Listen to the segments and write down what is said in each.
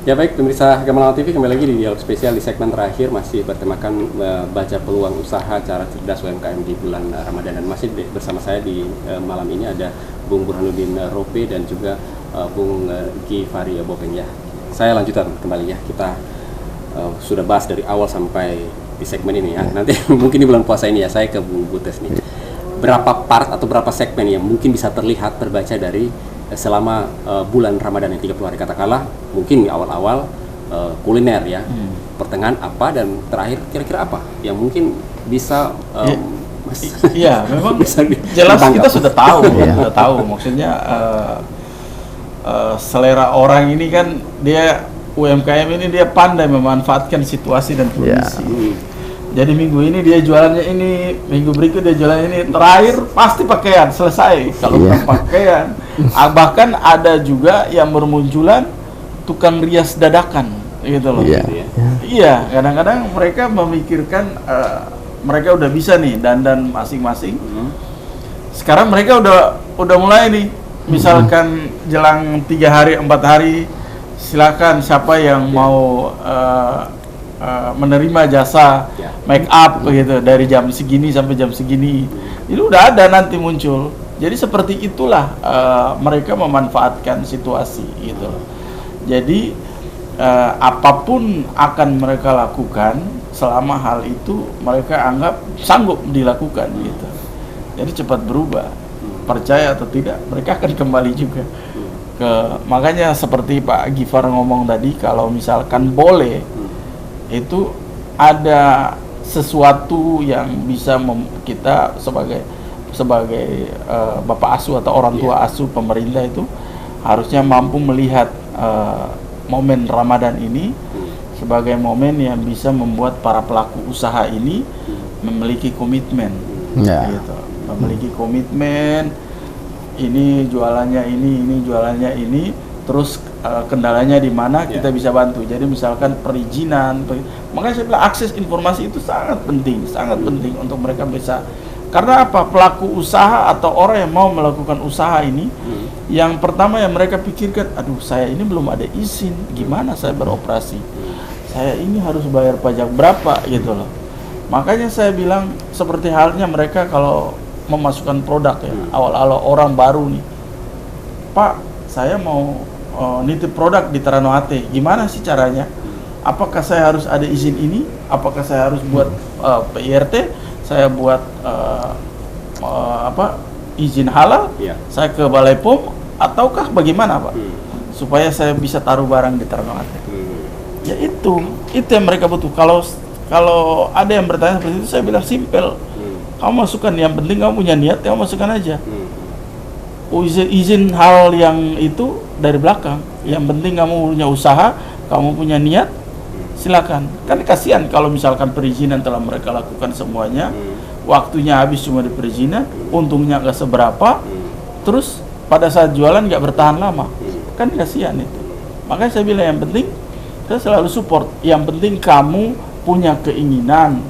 Ya baik, pemirsa Gamalangan TV kembali lagi di dialog spesial di segmen terakhir masih bertemakan baca peluang usaha cara cerdas UMKM di bulan Ramadan, dan masih bersama saya di malam ini ada Bung Burhanuddin Rope dan juga Bung Givari Bopeng ya. Saya lanjutkan kembali ya, kita sudah bahas dari awal sampai di segmen ini ya. Nanti mungkin di bulan puasa ini ya, saya ke Bung Butes nih. Berapa part atau berapa segmen yang mungkin bisa terlihat terbaca dari selama bulan Ramadan yang 30 hari, katakanlah mungkin di awal-awal kuliner ya, pertengahan apa, dan terakhir kira-kira apa yang mungkin bisa iya memang bisa jelas kita sudah tahu sudah tahu maksudnya selera orang ini kan, dia UMKM ini dia pandai memanfaatkan situasi dan kondisi. Jadi minggu ini dia jualannya ini, minggu berikut dia jualan ini, terakhir pasti pakaian selesai. Kalau bukan pakaian, bahkan ada juga yang bermunculan tukang rias dadakan, gitu loh. Iya, kadang-kadang mereka memikirkan mereka udah bisa nih dandan masing-masing. Sekarang mereka udah mulai nih, misalkan jelang 3 hari 4 hari, silakan siapa yang mau menerima jasa make up gitu dari jam segini sampai jam segini, itu udah ada nanti muncul. Jadi seperti itulah mereka memanfaatkan situasi gitu. Jadi apapun akan mereka lakukan selama hal itu mereka anggap sanggup dilakukan gitu. Jadi cepat berubah, percaya atau tidak mereka akan kembali juga makanya seperti Pak Givar ngomong tadi, kalau misalkan boleh itu ada sesuatu yang bisa kita sebagai bapak asuh atau orang tua asuh pemerintah itu harusnya mampu melihat momen Ramadan ini sebagai momen yang bisa membuat para pelaku usaha ini memiliki komitmen, gitu. Memiliki komitmen, ini jualannya ini jualannya ini, terus kendalanya di mana kita bisa bantu. Jadi misalkan perizinan, makanya saya bilang akses informasi itu sangat penting untuk mereka bisa. Karena apa? Pelaku usaha atau orang yang mau melakukan usaha ini, yang pertama yang mereka pikirkan, aduh saya ini belum ada izin, gimana saya beroperasi? Saya ini harus bayar pajak berapa gitu loh. Makanya saya bilang seperti halnya mereka kalau memasukkan produk ya, awal-awal orang baru nih, Pak saya mau nitip produk di Taranowate, gimana sih caranya? Apakah saya harus ada izin ini? Apakah saya harus buat PIRT? Saya buat izin halal? Saya ke Balai POM ataukah bagaimana Pak? Supaya saya bisa taruh barang di Taranowate. Ya itu yang mereka butuh. Kalau ada yang bertanya seperti itu, saya bilang simpel. Kamu masukkan, yang penting kamu punya niat, kamu masukkan aja. Izin hal yang itu dari belakang. Yang penting kamu punya usaha, kamu punya niat, silakan. Kan kasihan kalau misalkan perizinan telah mereka lakukan semuanya, waktunya habis cuma di perizinan, untungnya nggak seberapa, terus pada saat jualan nggak bertahan lama, kan kasihan itu. Makanya saya bilang yang penting, saya selalu support. Yang penting kamu punya keinginan,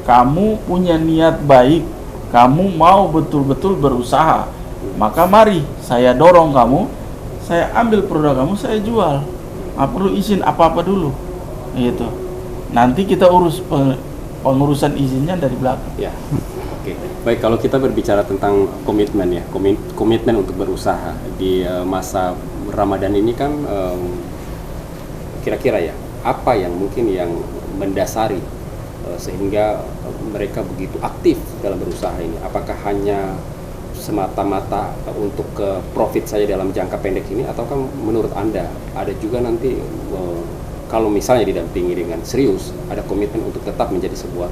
kamu punya niat baik, kamu mau betul-betul berusaha. Maka mari saya dorong kamu, saya ambil produk kamu, saya jual. Nggak perlu izin apa-apa dulu, gitu. Nanti kita urus pengurusan izinnya dari belakang. Ya, oke. Baik, kalau kita berbicara tentang komitmen ya, komitmen untuk berusaha di masa Ramadan ini kan, kira-kira ya, apa yang mungkin yang mendasari sehingga mereka begitu aktif dalam berusaha ini? Apakah hanya semata-mata untuk ke profit saja dalam jangka pendek ini, ataukah menurut Anda ada juga nanti kalau misalnya didampingi dengan serius, ada komitmen untuk tetap menjadi sebuah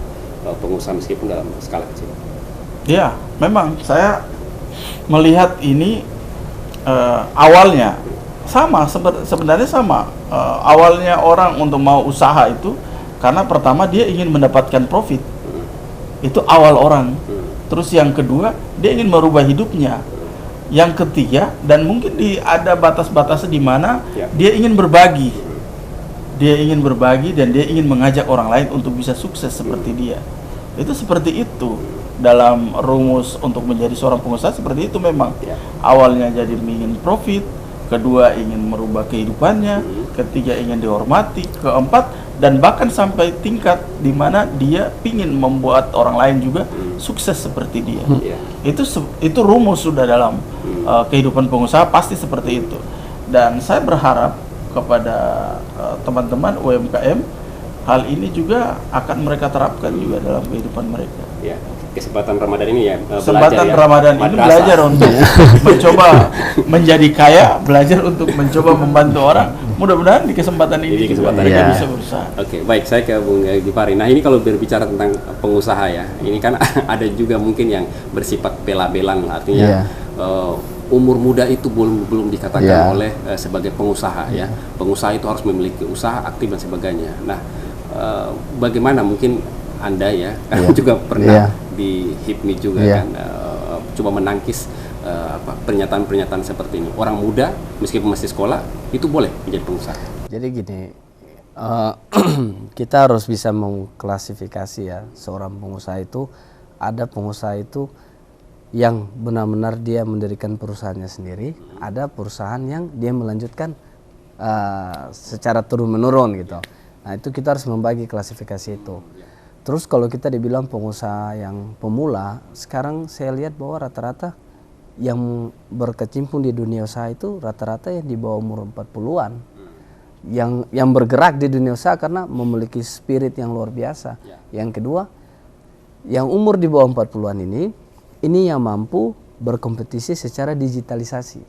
pengusaha meskipun dalam skala kecil? Ya, memang saya melihat ini awalnya sama, sebenarnya sama. Awalnya orang untuk mau usaha itu karena pertama dia ingin mendapatkan profit, itu awal orang. Terus yang kedua, dia ingin merubah hidupnya. Yang ketiga, dan mungkin ada batas-batas di mana dia ingin berbagi. Dia ingin berbagi dan dia ingin mengajak orang lain untuk bisa sukses seperti dia. Itu seperti itu. Dalam rumus untuk menjadi seorang pengusaha seperti itu memang. Awalnya jadi ingin profit, kedua ingin merubah kehidupannya, ketiga ingin dihormati, keempat dan bahkan sampai tingkat di mana dia ingin membuat orang lain juga sukses seperti dia. Itu rumus sudah dalam kehidupan pengusaha, pasti seperti itu. Dan saya berharap kepada teman-teman UMKM, hal ini juga akan mereka terapkan juga dalam kehidupan mereka. Ya, kesempatan Ramadan ini ya kesempatan belajar, Ramadan ini belajar untuk mencoba menjadi kaya, belajar untuk mencoba membantu orang. Mudah-mudahan di kesempatan ini mereka bisa berusaha. Oke, baik, saya ke Bung Gifari. Nah, ini kalau berbicara tentang pengusaha ya, ini kan ada juga mungkin yang bersifat bela-belan, artinya umur muda itu belum dikatakan oleh sebagai pengusaha ya. Pengusaha itu harus memiliki usaha aktif dan sebagainya. Nah, bagaimana mungkin Anda ya juga pernah di HIPMI juga kan coba menangkis pernyataan-pernyataan seperti ini. Orang muda meskipun masih sekolah itu boleh menjadi pengusaha. Jadi gini, kita harus bisa mengklasifikasi ya, seorang pengusaha itu, ada pengusaha itu yang benar-benar dia mendirikan perusahaannya sendiri, ada perusahaan yang dia melanjutkan secara turun-menurun gitu. Nah, itu kita harus membagi klasifikasi itu. Terus kalau kita dibilang pengusaha yang pemula, sekarang saya lihat bahwa rata-rata yang berkecimpung di dunia usaha itu rata-rata yang di bawah umur 40-an. Yang bergerak di dunia usaha karena memiliki spirit yang luar biasa. Yang kedua, yang umur di bawah 40-an ini yang mampu berkompetisi secara digitalisasi.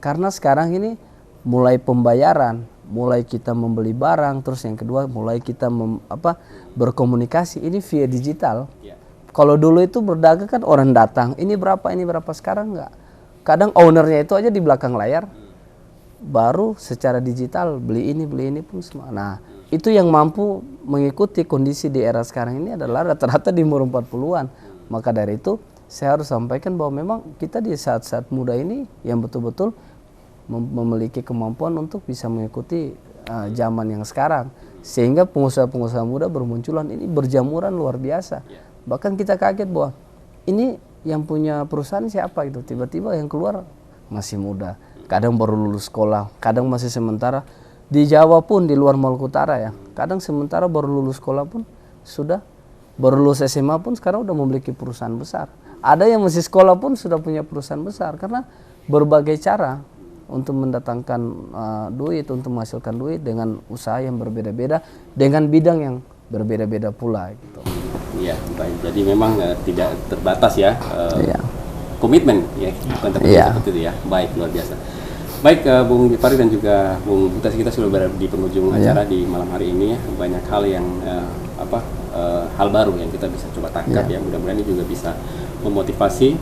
Karena sekarang ini mulai pembayaran, mulai kita membeli barang, terus yang kedua mulai kita berkomunikasi ini via digital. Kalau dulu itu berdagang kan orang datang, ini berapa, sekarang enggak. Kadang ownernya itu aja di belakang layar, baru secara digital beli ini pun semua. Nah, itu yang mampu mengikuti kondisi di era sekarang ini adalah rata-rata di umur 40-an. Maka dari itu saya harus sampaikan bahwa memang kita di saat-saat muda ini yang betul-betul memiliki kemampuan untuk bisa mengikuti zaman yang sekarang, sehingga pengusaha-pengusaha muda bermunculan ini berjamuran luar biasa. Bahkan kita kaget bahwa ini yang punya perusahaan siapa gitu, tiba-tiba yang keluar masih muda, kadang baru lulus sekolah, kadang masih sementara. Di Jawa pun di luar Maluku Utara ya, kadang sementara baru lulus sekolah pun sudah, baru lulus SMA pun sekarang udah memiliki perusahaan besar. Ada yang masih sekolah pun sudah punya perusahaan besar karena berbagai cara untuk mendatangkan duit, untuk menghasilkan duit dengan usaha yang berbeda-beda, dengan bidang yang berbeda-beda pula gitu. Iya, baik. Jadi memang tidak terbatas ya komitmen ya, bukan terbatas seperti itu ya. Baik, luar biasa. Baik, Bung Gifari dan juga Bung Butas, kita sudah berada di penghujung acara di malam hari ini ya. Banyak hal yang hal baru yang kita bisa coba tangkap ya. Mudah-mudahan ini juga bisa memotivasi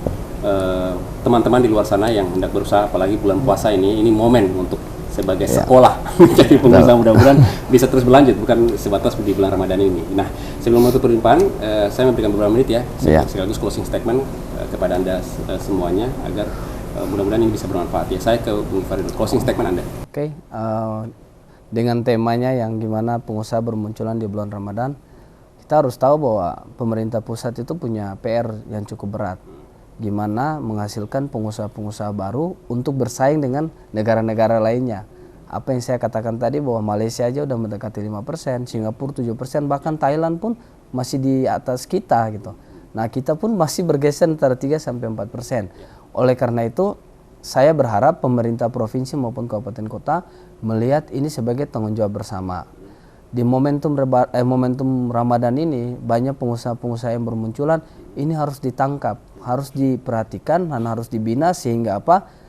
teman-teman di luar sana yang hendak berusaha, apalagi bulan puasa ini momen untuk sebagai sekolah menjadi pengusaha. Mudah-mudahan bisa terus berlanjut, bukan sebatas di bulan Ramadan ini. Nah, sebelum menutup perjumpaan, saya memberikan beberapa menit ya, sekaligus closing statement kepada Anda semuanya agar mudah-mudahan ini bisa bermanfaat ya. Saya ke Bung Gifari, closing statement Anda. Oke, dengan temanya yang gimana pengusaha bermunculan di bulan Ramadan, kita harus tahu bahwa pemerintah pusat itu punya PR yang cukup berat. Gimana menghasilkan pengusaha-pengusaha baru untuk bersaing dengan negara-negara lainnya. Apa yang saya katakan tadi bahwa Malaysia aja udah mendekati 5%, Singapura 7%, bahkan Thailand pun masih di atas kita gitu. Nah, kita pun masih bergeser antara 3-4%. Oleh karena itu, saya berharap pemerintah provinsi maupun kabupaten kota melihat ini sebagai tanggung jawab bersama. Di momentum Ramadan ini banyak pengusaha-pengusaha yang bermunculan, ini harus ditangkap, harus diperhatikan dan harus dibina sehingga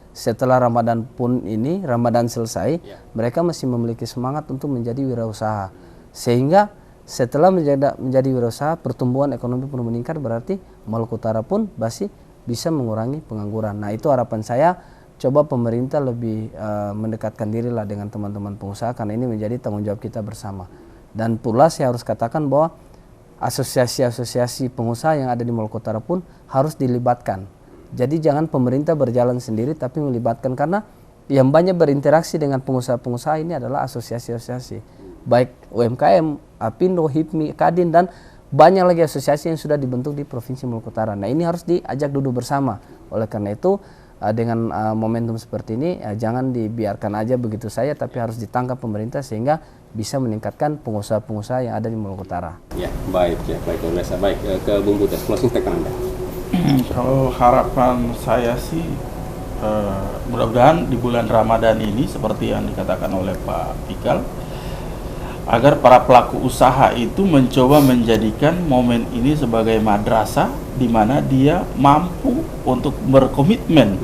setelah Ramadan pun ini, Ramadan selesai, mereka masih memiliki semangat untuk menjadi wirausaha. Sehingga setelah menjadi wirausaha, pertumbuhan ekonomi pun meningkat, berarti Maluku Utara pun masih bisa mengurangi pengangguran. Nah, itu harapan saya. Coba pemerintah lebih mendekatkan dirilah dengan teman-teman pengusaha karena ini menjadi tanggung jawab kita bersama. Dan pula saya harus katakan bahwa asosiasi-asosiasi pengusaha yang ada di Maluku Utara pun harus dilibatkan. Jadi jangan pemerintah berjalan sendiri tapi melibatkan, karena yang banyak berinteraksi dengan pengusaha-pengusaha ini adalah asosiasi-asosiasi. Baik UMKM, Apindo, HIPMI, Kadin, dan banyak lagi asosiasi yang sudah dibentuk di Provinsi Maluku Utara. Nah, ini harus diajak duduk bersama. Oleh karena itu, dengan momentum seperti ini jangan dibiarkan aja begitu saja, tapi harus ditangkap pemerintah sehingga bisa meningkatkan pengusaha-pengusaha yang ada di Maluku Utara. Ya, baik luar biasa. Baik, ke Bung Butas, closing statement Anda. Kalau harapan saya sih mudah-mudahan di bulan Ramadan ini seperti yang dikatakan oleh Pak Fikal, agar para pelaku usaha itu mencoba menjadikan momen ini sebagai madrasah di mana dia mampu untuk berkomitmen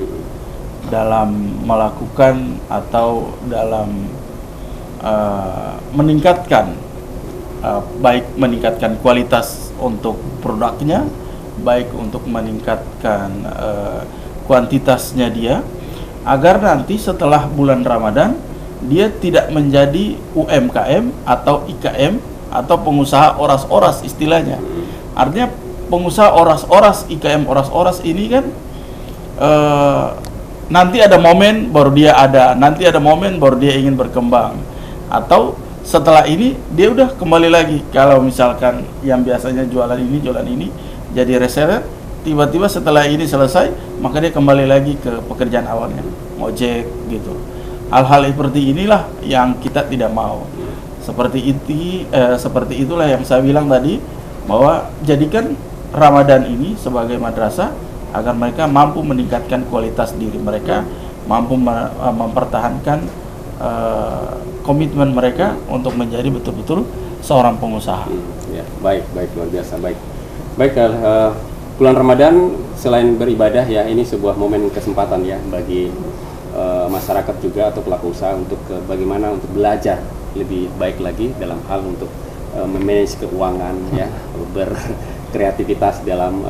dalam melakukan atau dalam meningkatkan baik meningkatkan kualitas untuk produknya, baik untuk meningkatkan kuantitasnya dia, agar nanti setelah bulan Ramadan dia tidak menjadi UMKM atau IKM atau pengusaha oras-oras istilahnya. Artinya pengusaha oras-oras, IKM oras-oras ini kan nanti ada momen baru dia ada, nanti ada momen baru dia ingin berkembang, atau setelah ini dia udah kembali lagi. Kalau misalkan yang biasanya jualan ini jadi reseller, tiba-tiba setelah ini selesai maka dia kembali lagi ke pekerjaan awalnya, ngojek gitu. Hal-hal seperti inilah yang kita tidak mau. Seperti itulah yang saya bilang tadi, bahwa jadikan Ramadan ini sebagai madrasah agar mereka mampu meningkatkan kualitas diri mereka, mampu mempertahankan komitmen mereka untuk menjadi betul-betul seorang pengusaha. Ya, baik luar biasa. Baik, bulan Ramadan selain beribadah ya, ini sebuah momen kesempatan ya bagi masyarakat juga atau pelaku usaha untuk bagaimana untuk belajar lebih baik lagi dalam hal untuk memanage keuangan ya, berkreativitas dalam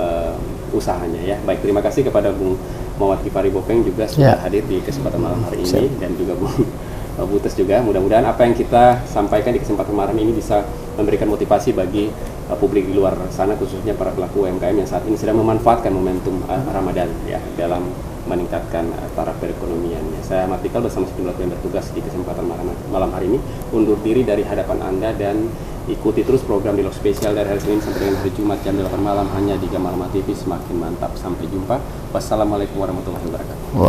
usahanya ya. Baik, terima kasih kepada Bung Muhammad Kifari Bopeng juga sudah hadir di kesempatan malam hari ini, dan juga Bung Butas juga. Mudah-mudahan apa yang kita sampaikan di kesempatan malam ini bisa memberikan motivasi bagi publik di luar sana, khususnya para pelaku UMKM yang saat ini sedang memanfaatkan momentum Ramadan ya dalam meningkatkan taraf perekonomiannya. Saya Ahmad Fikal bersama sejumlah yang bertugas di kesempatan malam hari ini undur diri dari hadapan Anda, dan ikuti terus program Dialog Spesial dari hari Senin sampai dengan hari Jumat jam 8 malam hanya di Gamalama TV. Semakin mantap. Sampai jumpa. Wassalamualaikum warahmatullahi wabarakatuh.